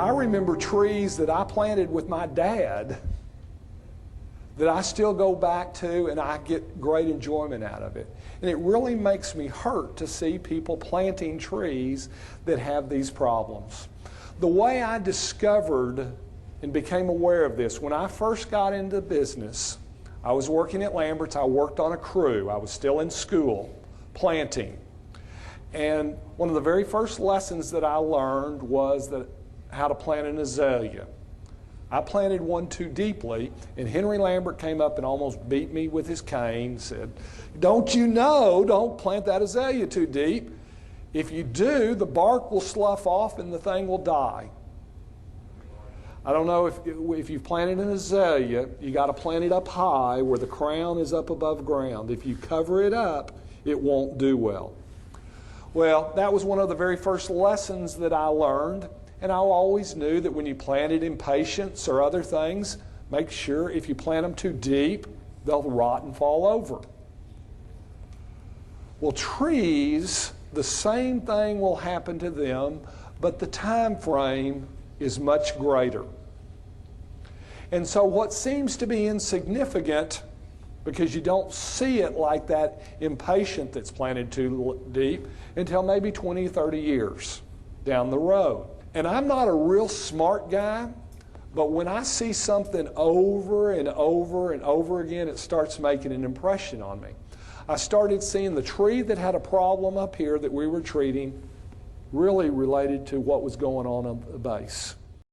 I remember trees that I planted with my dad that I still go back to and I get great enjoyment out of it. And it really makes me hurt to see people planting trees that have these problems. The way I discovered and became aware of this, when I first got into business, I was working at Lambert's, I worked on a crew, I was still in school, planting. And one of the very first lessons that I learned was how to plant an azalea. I planted one too deeply, and Henry Lambert came up and almost beat me with his cane, said, "Don't you know, don't plant that azalea too deep. If you do, the bark will slough off and the thing will die." I don't know if you've planted an azalea, you got to plant it up high where the crown is up above ground. If you cover it up, it won't do well. Well, that was one of the very first lessons that I learned. And I always knew that when you planted impatiens or other things, make sure if you plant them too deep, they'll rot and fall over. Well, trees, the same thing will happen to them, but the time frame is much greater. And so what seems to be insignificant, because you don't see it like that impatient that's planted too deep, until maybe 20, 30 years down the road. And I'm not a real smart guy, but when I see something over and over and over again, it starts making an impression on me. I started seeing the tree that had a problem up here that we were treating really related to what was going on the base.